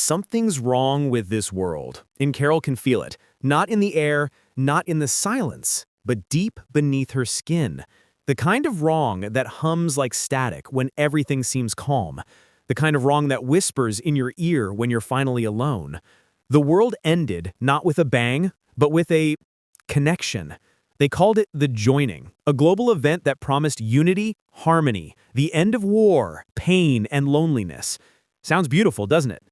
Something's wrong with this world, and Carol can feel it. Not in the air, not in the silence, but deep beneath her skin. The kind of wrong that hums like static when everything seems calm. The kind of wrong that whispers in your ear when you're finally alone. The world ended not with a bang, but with a connection. They called it the joining, a global event that promised unity, harmony, the end of war, pain, and loneliness. Sounds beautiful, doesn't it?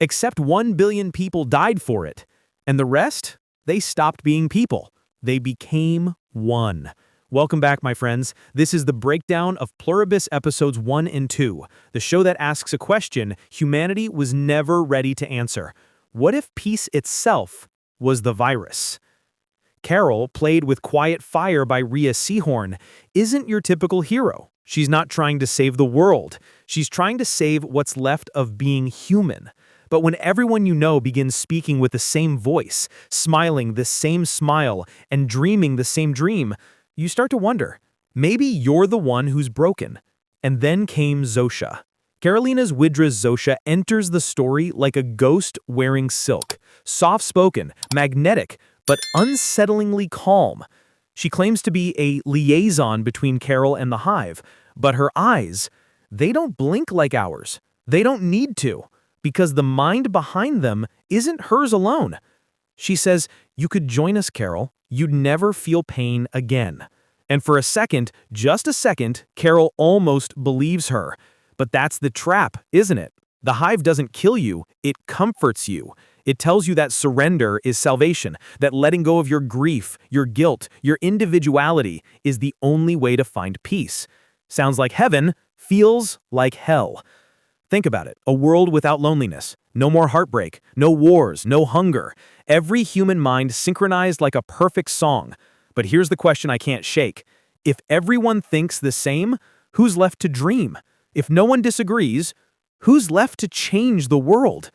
Except 1 billion people died for it. And the rest? They stopped being people. They became one. Welcome back, my friends. This is the breakdown of Pluribus Episodes 1 and 2, the show that asks a question humanity was never ready to answer. What if peace itself was the virus? Carol, played with quiet fire by Rhea Seehorn, isn't your typical hero. She's not trying to save the world. She's trying to save what's left of being human. But when everyone you know begins speaking with the same voice, smiling the same smile, and dreaming the same dream, you start to wonder, maybe you're the one who's broken. And then came Zosia. Karolina Wydra's Zosia enters the story like a ghost wearing silk, soft-spoken, magnetic, but unsettlingly calm. She claims to be a liaison between Carol and the hive, but her eyes, they don't blink like ours. They don't need to, because the mind behind them isn't hers alone. She says, "You could join us, Carol. You'd never feel pain again." And for a second, just a second, Carol almost believes her. But that's the trap, isn't it? The hive doesn't kill you, it comforts you. It tells you that surrender is salvation, that letting go of your grief, your guilt, your individuality is the only way to find peace. Sounds like heaven, feels like hell. Think about it, a world without loneliness, no more heartbreak, no wars, no hunger. Every human mind synchronized like a perfect song. But here's the question I can't shake. If everyone thinks the same, who's left to dream? If no one disagrees, who's left to change the world?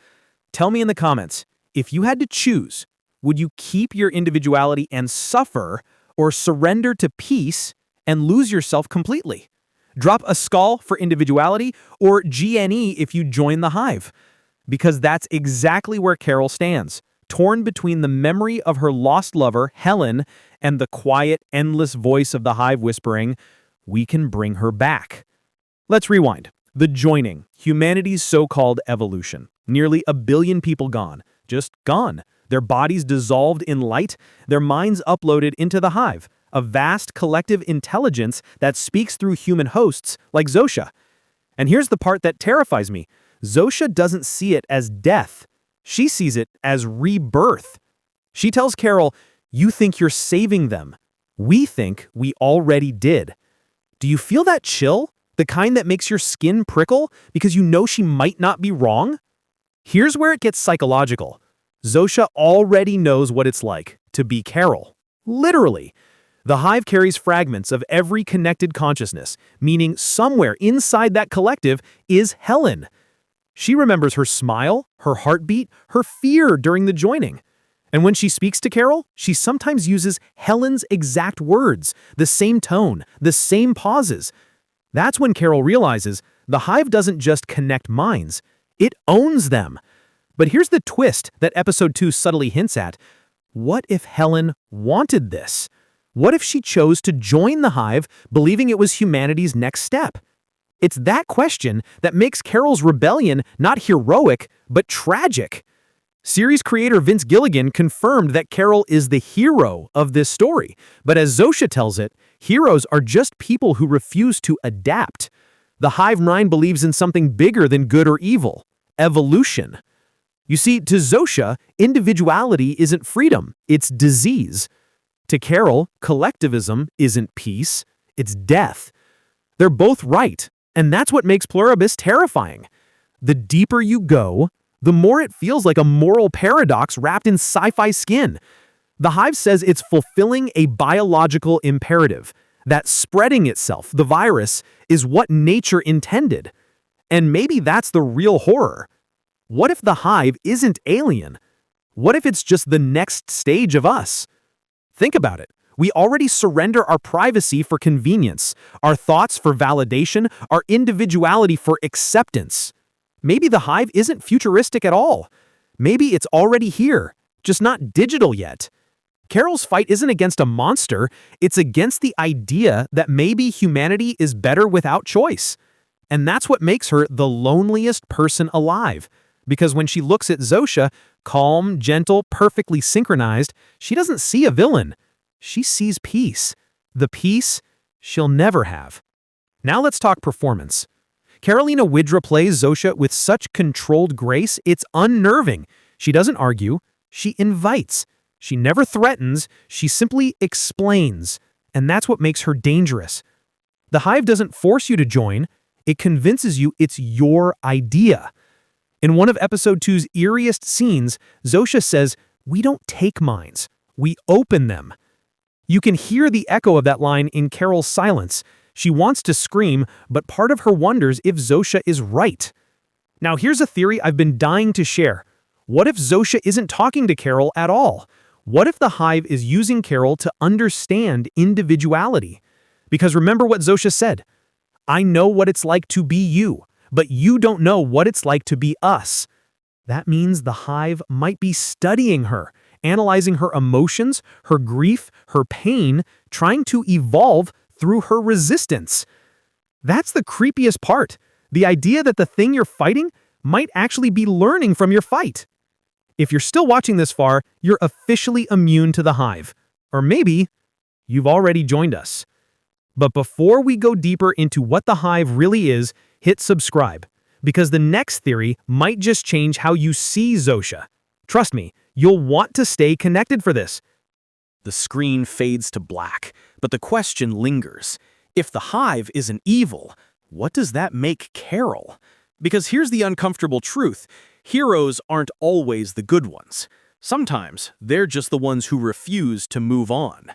Tell me in the comments, if you had to choose, would you keep your individuality and suffer, or surrender to peace and lose yourself completely? Drop a skull for individuality, or GNE if you join the hive. Because that's exactly where Carol stands, torn between the memory of her lost lover, Helen, and the quiet, endless voice of the hive whispering, "We can bring her back." Let's rewind. The joining, humanity's so-called evolution. Nearly 1 billion people gone, just gone. Their bodies dissolved in light, their minds uploaded into the hive. A vast collective intelligence that speaks through human hosts like Zosia. And here's the part that terrifies me. Zosia doesn't see it as death. She sees it as rebirth. She tells Carol, "You think you're saving them. We think we already did." Do you feel that chill? The kind that makes your skin prickle because you know she might not be wrong? Here's where it gets psychological. Zosia already knows what it's like to be Carol. Literally. The hive carries fragments of every connected consciousness, meaning somewhere inside that collective is Helen. She remembers her smile, her heartbeat, her fear during the joining. And when she speaks to Carol, she sometimes uses Helen's exact words, the same tone, the same pauses. That's when Carol realizes the hive doesn't just connect minds, it owns them. But here's the twist that episode 2 subtly hints at. What if Helen wanted this? What if she chose to join the hive, believing it was humanity's next step? It's that question that makes Carol's rebellion not heroic, but tragic. Series creator Vince Gilligan confirmed that Carol is the hero of this story, but as Zosia tells it, heroes are just people who refuse to adapt. The hive mind believes in something bigger than good or evil, evolution. You see, to Zosia, individuality isn't freedom, it's disease. To Carol, collectivism isn't peace, it's death. They're both right, and that's what makes Pluribus terrifying. The deeper you go, the more it feels like a moral paradox wrapped in sci-fi skin. The hive says it's fulfilling a biological imperative, that spreading itself, the virus, is what nature intended. And maybe that's the real horror. What if the hive isn't alien? What if it's just the next stage of us? Think about it. We already surrender our privacy for convenience, our thoughts for validation, our individuality for acceptance. Maybe the hive isn't futuristic at all. Maybe it's already here, just not digital yet. Carol's fight isn't against a monster, it's against the idea that maybe humanity is better without choice. And that's what makes her the loneliest person alive. Because when she looks at Zosia, calm, gentle, perfectly synchronized, she doesn't see a villain. She sees peace. The peace she'll never have. Now let's talk performance. Karolina Wydra plays Zosia with such controlled grace, it's unnerving. She doesn't argue, she invites. She never threatens, she simply explains. And that's what makes her dangerous. The hive doesn't force you to join, it convinces you it's your idea. In one of episode 2's eeriest scenes, Zosia says, "We don't take minds, we open them." You can hear the echo of that line in Carol's silence. She wants to scream, but part of her wonders if Zosia is right. Now here's a theory I've been dying to share. What if Zosia isn't talking to Carol at all? What if the hive is using Carol to understand individuality? Because remember what Zosia said, "I know what it's like to be you, but you don't know what it's like to be us." That means the hive might be studying her, analyzing her emotions, her grief, her pain, trying to evolve through her resistance. That's the creepiest part, the idea that the thing you're fighting might actually be learning from your fight. If you're still watching this far, you're officially immune to the hive. Or maybe you've already joined us. But before we go deeper into what the hive really is, hit subscribe, because the next theory might just change how you see Zosia. Trust me, you'll want to stay connected for this. The screen fades to black, but the question lingers. If the hive isn't evil, what does that make Carol? Because here's the uncomfortable truth. Heroes aren't always the good ones. Sometimes they're just the ones who refuse to move on.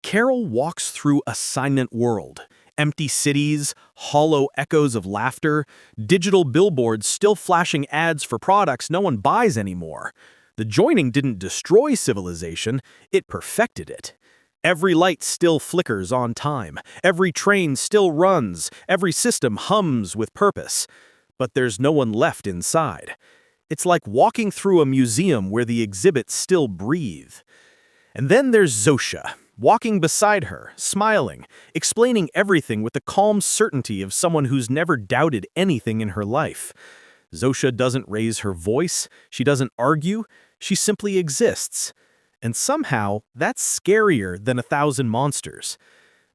Carol walks through a silent world. Empty cities, hollow echoes of laughter, digital billboards still flashing ads for products no one buys anymore. The joining didn't destroy civilization, it perfected it. Every light still flickers on time, every train still runs, every system hums with purpose. But there's no one left inside. It's like walking through a museum where the exhibits still breathe. And then there's Zosia, walking beside her, smiling, explaining everything with the calm certainty of someone who's never doubted anything in her life. Zosia doesn't raise her voice, she doesn't argue, she simply exists. And somehow, that's scarier than 1,000 monsters.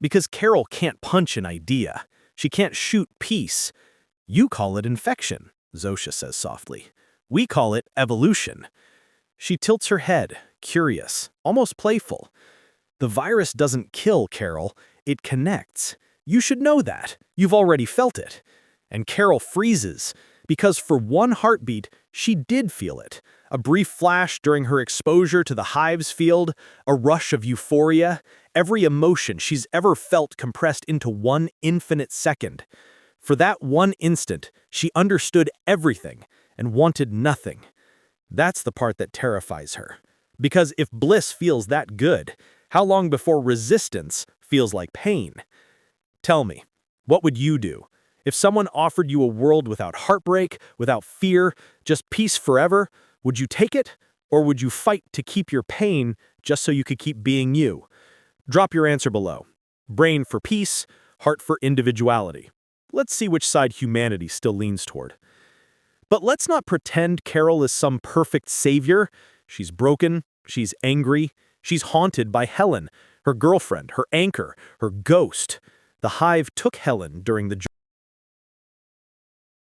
Because Carol can't punch an idea. She can't shoot peace. You call it infection, Zosia says softly. We call it evolution. She tilts her head, curious, almost playful. The virus doesn't kill Carol, it connects. You should know that. You've already felt it. And Carol freezes, because for one heartbeat, she did feel it. A brief flash during her exposure to the hive's field, a rush of euphoria, every emotion she's ever felt compressed into one infinite second. For that one instant, she understood everything and wanted nothing. That's the part that terrifies her. Because if bliss feels that good, how long before resistance feels like pain? Tell me, what would you do? If someone offered you a world without heartbreak, without fear, just peace forever, would you take it? Or would you fight to keep your pain just so you could keep being you? Drop your answer below. Brain for peace, heart for individuality. Let's see which side humanity still leans toward. But let's not pretend Carol is some perfect savior. She's broken, she's angry, she's haunted by Helen, her girlfriend, her anchor, her ghost. The hive took Helen during the